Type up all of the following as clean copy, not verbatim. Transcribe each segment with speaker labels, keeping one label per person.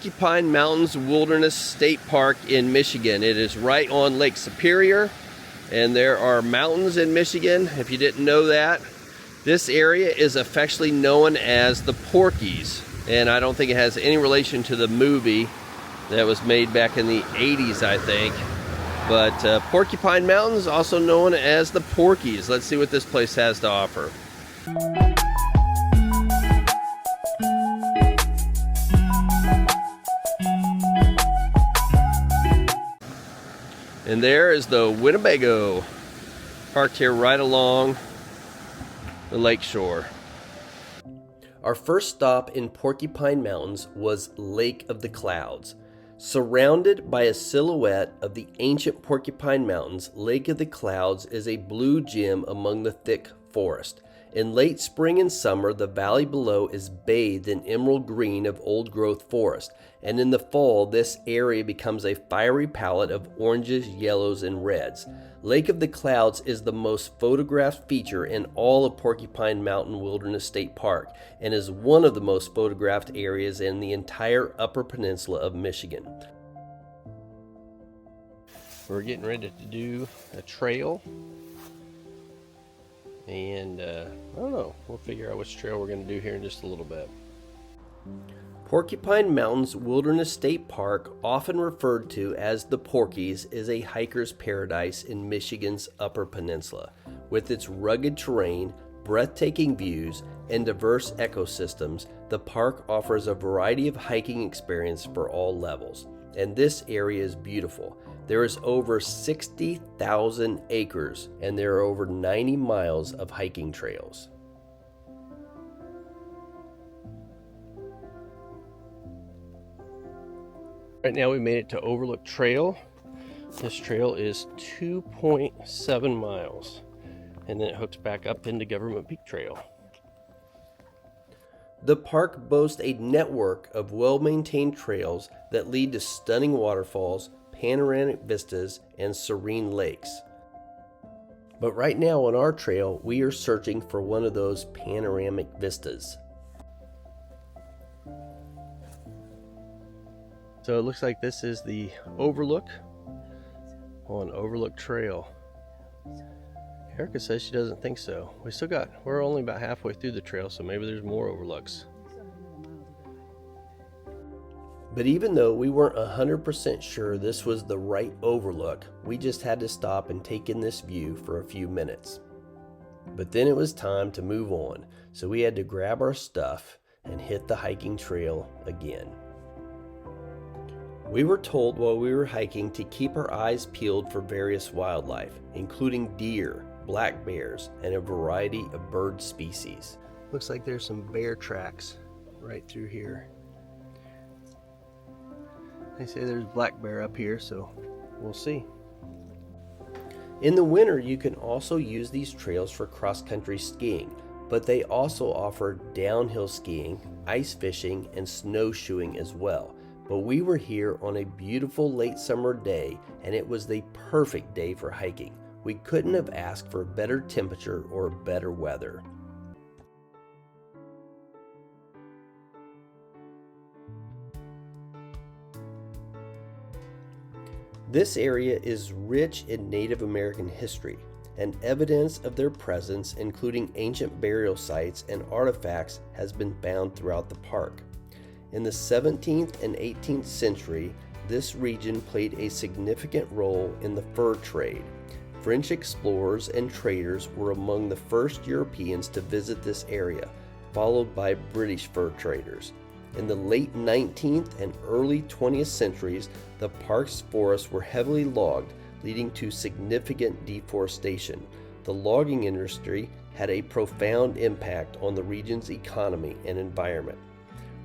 Speaker 1: Porcupine Mountains Wilderness State Park in Michigan. It is right on Lake Superior, and there are mountains in Michigan, if you didn't know that. This area is affectionately known as the Porkies, and I don't think it has any relation to the movie that was made back in the 80s, I think. But Porcupine Mountains, also known as the Porkies. Let's see what this place has to offer. And there is the Winnebago, parked here right along the lake shore. Our first stop in Porcupine Mountains was Lake of the Clouds. Surrounded by a silhouette of the ancient Porcupine Mountains, Lake of the Clouds is a blue gem among the thick forest. In late spring and summer, the valley below is bathed in emerald green of old-growth forest, and in the fall, this area becomes a fiery palette of oranges, yellows, and reds. Lake of the Clouds is the most photographed feature in all of Porcupine Mountain Wilderness State Park and is one of the most photographed areas in the entire Upper Peninsula of Michigan. We're getting ready to do a trail. And I don't know, we'll figure out which trail we're going to do here in just a little bit. Porcupine Mountains Wilderness State Park, often referred to as the Porkies, is a hiker's paradise in Michigan's Upper Peninsula. With its rugged terrain, breathtaking views, and diverse ecosystems, the park offers a variety of hiking experiences for all levels. And this area is beautiful. There is over 60,000 acres, and there are over 90 miles of hiking trails. Right now we made it to Overlook Trail. This trail is 2.7 miles, and then it hooks back up into Government Peak Trail. The park boasts a network of well-maintained trails that lead to stunning waterfalls, panoramic vistas, and serene lakes. But right now on our trail, we are searching for one of those panoramic vistas. So it looks like this is the overlook on Overlook Trail. Erica says she doesn't think so. We're only about halfway through the trail, so maybe there's more overlooks. But even though we weren't 100% sure this was the right overlook, we just had to stop and take in this view for a few minutes. But then it was time to move on, so we had to grab our stuff and hit the hiking trail again. We were told while we were hiking to keep our eyes peeled for various wildlife, including deer, black bears, and a variety of bird species. Looks like there's some bear tracks right through here. They say there's black bear up here, so we'll see. In the winter, you can also use these trails for cross-country skiing, but they also offer downhill skiing, ice fishing, and snowshoeing as well. But we were here on a beautiful late summer day, and it was the perfect day for hiking. We couldn't have asked for a better temperature or better weather. This area is rich in Native American history, and evidence of their presence, including ancient burial sites and artifacts, has been found throughout the park. In the 17th and 18th century, this region played a significant role in the fur trade. French explorers and traders were among the first Europeans to visit this area, followed by British fur traders. In the late 19th and early 20th centuries, the park's forests were heavily logged, leading to significant deforestation. The logging industry had a profound impact on the region's economy and environment.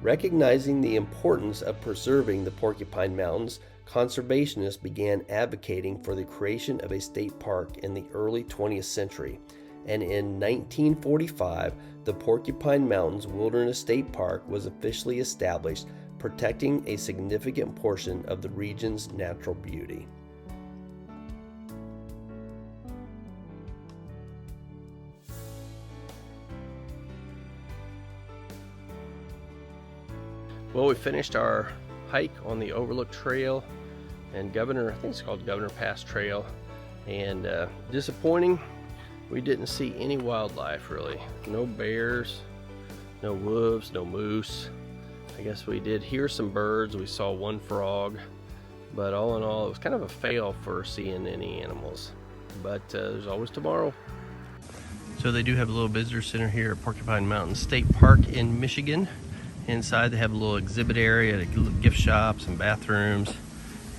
Speaker 1: Recognizing the importance of preserving the Porcupine Mountains, conservationists began advocating for the creation of a state park in the early 20th century. And in 1945, the Porcupine Mountains Wilderness State Park was officially established, protecting a significant portion of the region's natural beauty. Well, we finished our hike on the Overlook Trail and Governor, I think it's called Governor Pass Trail. And disappointing, we didn't see any wildlife really. No bears, no wolves, no moose. I guess we did hear some birds. We saw one frog, but all in all, it was kind of a fail for seeing any animals. But there's always tomorrow. So they do have a little visitor center here at Porcupine Mountain State Park in Michigan. Inside they have a little exhibit area, gift shops and bathrooms,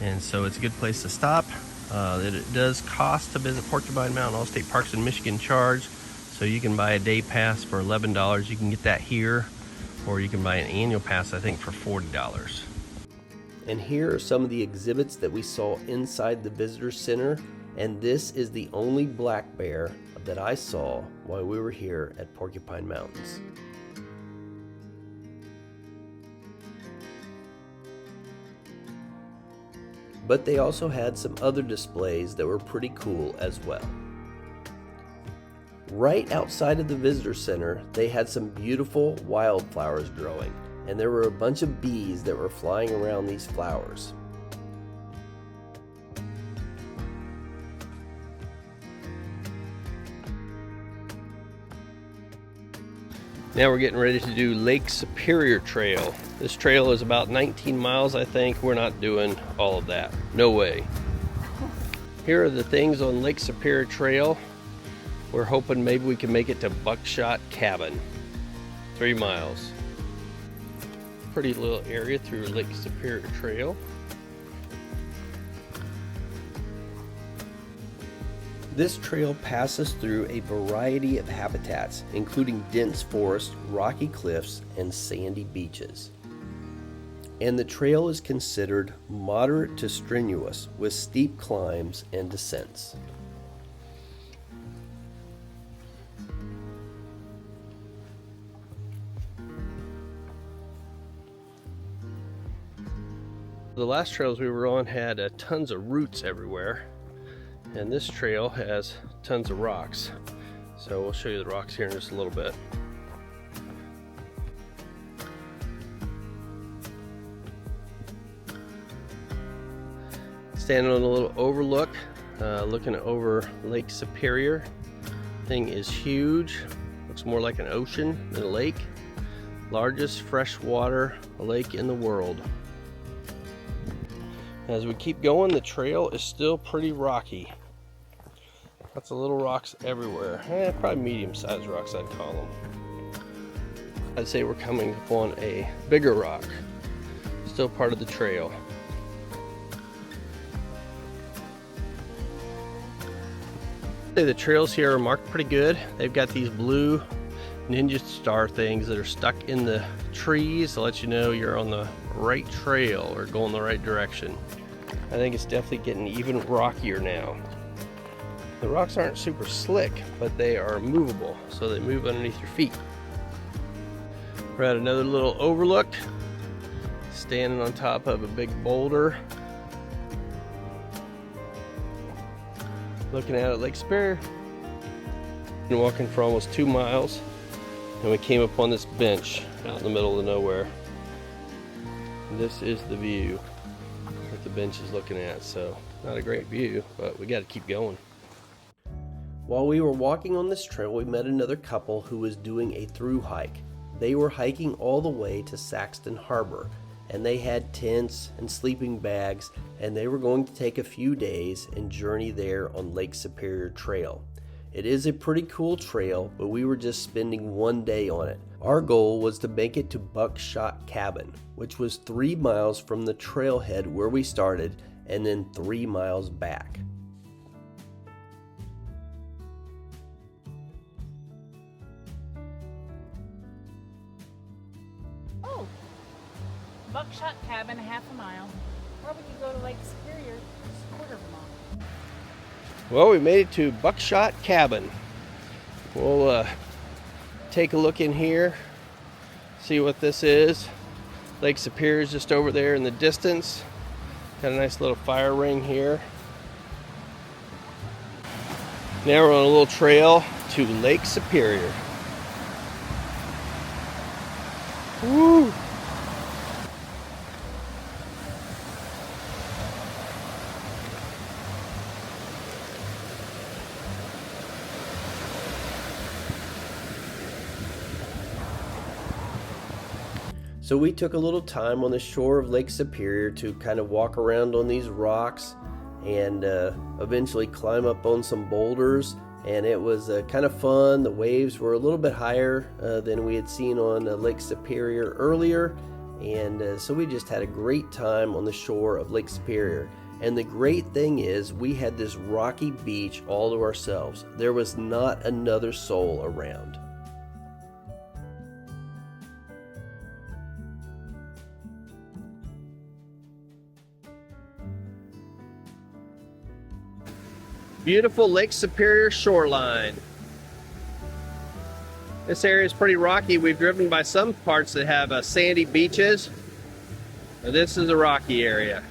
Speaker 1: and so it's a good place to stop. It does cost to visit Porcupine Mountain. All state parks in Michigan charge, so you can buy a day pass for $11. You can get that here, or you can buy an annual pass, I think, for $40. And here are some of the exhibits that we saw inside the visitor center, and this is the only black bear that I saw while we were here at Porcupine Mountains. But they also had some other displays that were pretty cool as well. Right outside of the visitor center, they had some beautiful wildflowers growing, and there were a bunch of bees that were flying around these flowers. Now we're getting ready to do Lake Superior Trail. This trail is about 19 miles, I think. We're not doing all of that. No way. Here are the things on Lake Superior Trail. We're hoping maybe we can make it to Buckshot Cabin. 3 miles. Pretty little area through Lake Superior Trail. This trail passes through a variety of habitats, including dense forest, rocky cliffs, and sandy beaches. And the trail is considered moderate to strenuous, with steep climbs and descents. The last trails we were on had tons of roots everywhere. And this trail has tons of rocks. So we'll show you the rocks here in just a little bit. Standing on a little overlook, looking over Lake Superior. Thing is huge. Looks more like an ocean than a lake. Largest freshwater lake in the world. As we keep going, the trail is still pretty rocky. Lots of little rocks everywhere. Probably medium-sized rocks, I'd call them. I'd say we're coming upon a bigger rock. Still part of the trail. The trails here are marked pretty good. They've got these blue ninja star things that are stuck in the trees to let you know you're on the right trail or going the right direction. I think it's definitely getting even rockier now. The rocks aren't super slick, but they are movable, so they move underneath your feet. We're at another little overlook, standing on top of a big boulder, looking out at Lake Superior. Been walking for almost 2 miles, and we came upon this bench out in the middle of nowhere. And this is the view that the bench is looking at, so not a great view, but we got to keep going. While we were walking on this trail, we met another couple who was doing a through hike. They were hiking all the way to Saxton Harbor, and they had tents and sleeping bags, and they were going to take a few days and journey there on Lake Superior Trail. It is a pretty cool trail, but we were just spending 1 day on it. Our goal was to make it to Buckshot Cabin, which was 3 miles from the trailhead where we started, and then 3 miles back.
Speaker 2: Buckshot Cabin, half a mile. Or we could go to Lake Superior, just a quarter of a mile.
Speaker 1: Well, we made it to Buckshot Cabin. We'll take a look in here, see what this is. Lake Superior is just over there in the distance. Got a nice little fire ring here. Now we're on a little trail to Lake Superior. Woo! So we took a little time on the shore of Lake Superior to kind of walk around on these rocks and eventually climb up on some boulders, and it was kind of fun. The waves were a little bit higher than we had seen on Lake Superior earlier, and so we just had a great time on the shore of Lake Superior. And the great thing is we had this rocky beach all to ourselves. There was not another soul around. Beautiful Lake Superior shoreline. This area is pretty rocky. We've driven by some parts that have sandy beaches. This is a rocky area.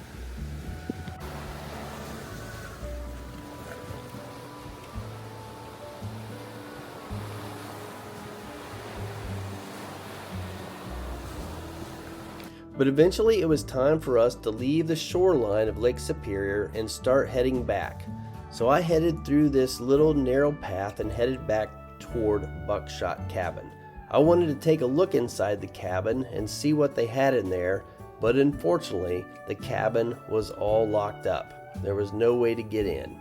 Speaker 1: But eventually it was time for us to leave the shoreline of Lake Superior and start heading back. So I headed through this little narrow path and headed back toward Buckshot Cabin. I wanted to take a look inside the cabin and see what they had in there, but unfortunately the cabin was all locked up. There was no way to get in.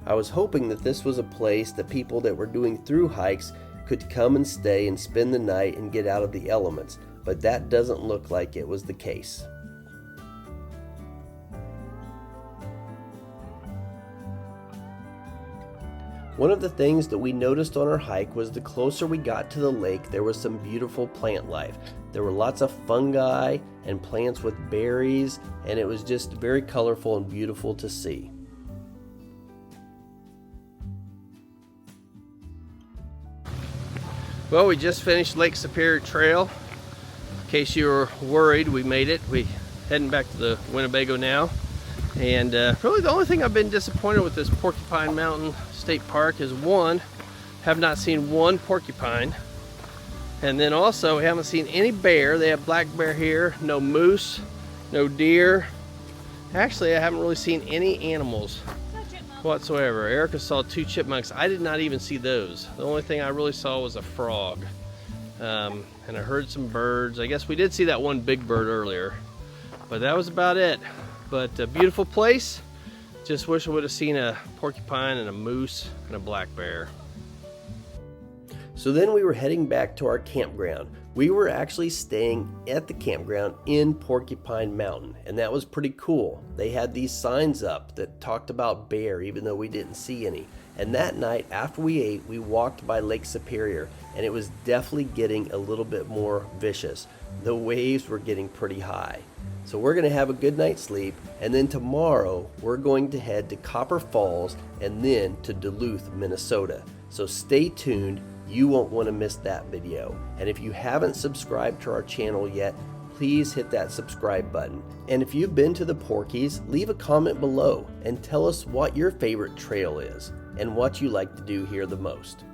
Speaker 1: I was hoping that this was a place that people that were doing through hikes could come and stay and spend the night and get out of the elements, but that doesn't look like it was the case. One of the things that we noticed on our hike was the closer we got to the lake, there was some beautiful plant life. There were lots of fungi and plants with berries, and it was just very colorful and beautiful to see. Well, we just finished Lake Superior Trail. In case you were worried, we made it. We're heading back to the Winnebago now. And really the only thing I've been disappointed with this Porcupine Mountain State Park is, one, have not seen one porcupine, and then also we haven't seen any bear. They have black bear here, no moose, no deer. Actually, I haven't really seen any animals whatsoever. Erica saw 2 chipmunks. I did not even see those. The only thing I really saw was a frog, and I heard some birds. I guess we did see that one big bird earlier, but that was about it. But a beautiful place. Just wish I would have seen a porcupine and a moose and a black bear. So then we were heading back to our campground. We were actually staying at the campground in Porcupine Mountain, and that was pretty cool. They had these signs up that talked about bear, even though we didn't see any. And that night after we ate, we walked by Lake Superior, and it was definitely getting a little bit more vicious. The waves were getting pretty high. So we're going to have a good night's sleep, and then tomorrow we're going to head to Copper Falls and then to Duluth, Minnesota. So stay tuned, you won't want to miss that video. And if you haven't subscribed to our channel yet, please hit that subscribe button. And if you've been to the Porkies, leave a comment below and tell us what your favorite trail is and what you like to do here the most.